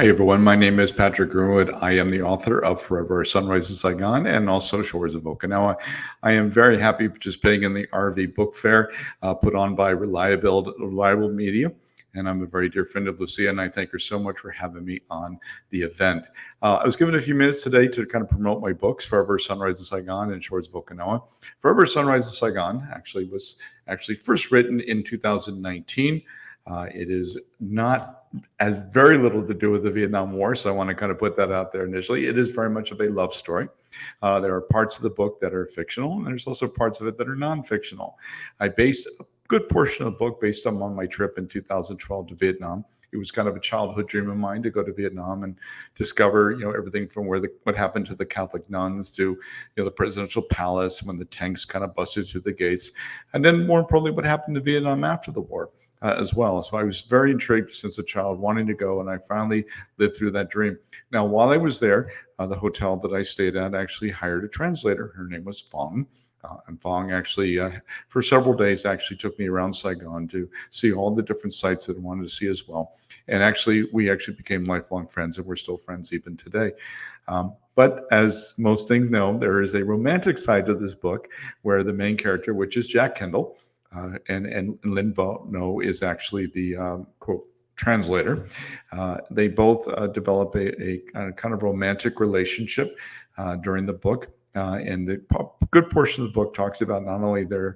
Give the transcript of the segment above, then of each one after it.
Hi, everyone. My name is Patrick Greenwood. I am the author of Forever Sunrise in Saigon and also Shores of Okinawa. I am very happy participating in the RV Book Fair put on by Reliable Media. And I'm a very dear friend of Lucia, and I thank her so much for having me on the event. I was given a few minutes today to kind of promote my books, Forever Sunrise in Saigon and Shores of Okinawa. Forever Sunrise in Saigon was first written in 2019. It is not has very little to do with the Vietnam War, so I want to kind of put that out there initially. It is very much of a love story. There are parts of the book that are fictional, and there's also parts of it that are non-fictional. I based a good portion of the book based on my trip in 2012 to Vietnam. It was kind of a childhood dream of mine to go to Vietnam and discover, everything from what happened to the Catholic nuns to, the presidential palace when the tanks kind of busted through the gates, and then more importantly, what happened to Vietnam after the war as well. So I was very intrigued since a child, wanting to go, and I finally lived through that dream. Now, while I was there, the hotel that I stayed at actually hired a translator. Her name was Fong. And Fong actually, for several days, actually took me around Saigon to see all the different sites that I wanted to see as well. And we actually became lifelong friends, and we're still friends even today. But as most things know, there is a romantic side to this book where the main character, which is Jack Kendall, and Lin Bo No is actually the quote translator. They both develop a kind of romantic relationship during the book. And the good portion of the book talks about not only the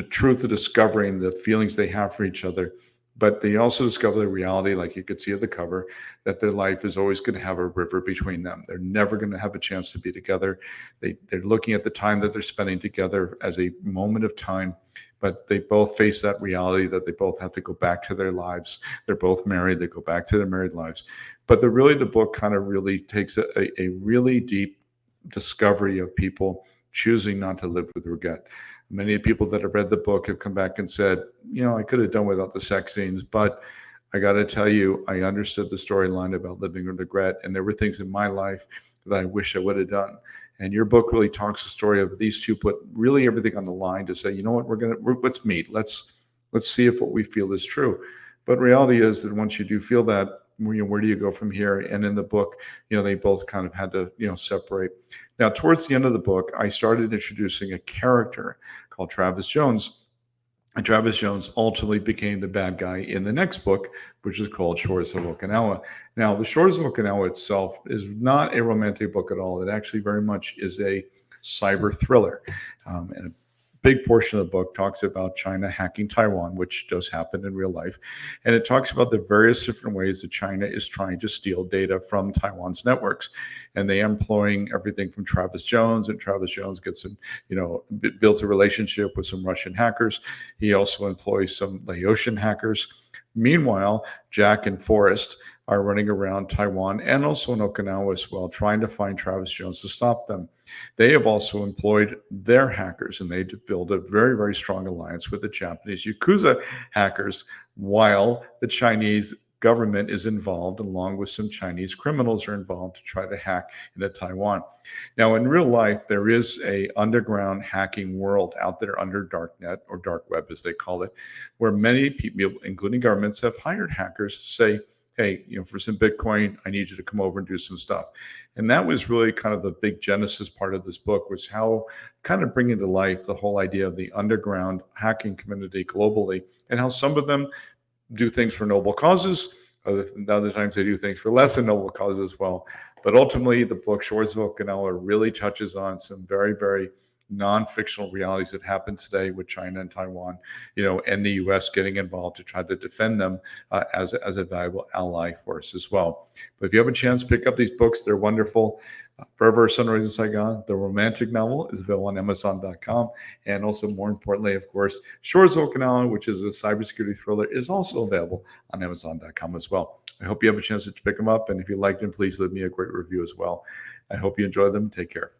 truth of discovering the feelings they have for each other, but they also discover the reality, like you could see at the cover, that their life is always going to have a river between them. They're never going to have a chance to be together. They're looking at the time that they're spending together as a moment of time, but they both face that reality that they both have to go back to their lives. They're both married. They go back to their married lives. But the book kind of really takes a really deep discovery of people choosing not to live with regret. Many people that have read the book have come back and said, I could have done without the sex scenes, but I got to tell you, I understood the storyline about living with regret, and there were things in my life that I wish I would have done. And your book really talks the story of these two put really everything on the line to say, let's meet, let's see if what we feel is true. But reality is that once you do feel that, where do you go from here? And in the book, they both kind of had to, separate. Now, towards the end of the book, I started introducing a character called Travis Jones. And Travis Jones ultimately became the bad guy in the next book, which is called Shores of Okinawa. Now, the Shores of Okinawa itself is not a romantic book at all. It actually very much is a cyber thriller. And a big portion of the book talks about China hacking Taiwan, which does happen in real life. And it talks about the various different ways that China is trying to steal data from Taiwan's networks. And they are employing everything from Travis Jones, and Travis Jones gets builds a relationship with some Russian hackers. He also employs some Laotian hackers. Meanwhile, Jack and Forrest are running around Taiwan and also in Okinawa as well, trying to find Travis Jones to stop them. They have also employed their hackers, and they build a very, very strong alliance with the Japanese Yakuza hackers, while the Chinese government is involved, along with some Chinese criminals are involved to try to hack into Taiwan. Now, in real life, there is a underground hacking world out there under darknet, or dark web as they call it, where many people, including governments, have hired hackers to say, hey, for some Bitcoin, I need you to come over and do some stuff. And that was really kind of the big genesis part of this book, was how kind of bringing to life the whole idea of the underground hacking community globally, and how some of them do things for noble causes. Other times they do things for less than noble causes as well. But ultimately, the book Shores of Okinawa really touches on some very, very non-fictional realities that happen today with China and Taiwan, and the U.S. getting involved to try to defend them as a valuable ally for us as well. But if you have a chance, pick up these books. They're wonderful. Forever Sunrise in Saigon, the romantic novel, is available on Amazon.com. And also, more importantly, of course, Shores of Okinawa, which is a cybersecurity thriller, is also available on Amazon.com as well. I hope you have a chance to pick them up. And if you liked them, please leave me a great review as well. I hope you enjoy them. Take care.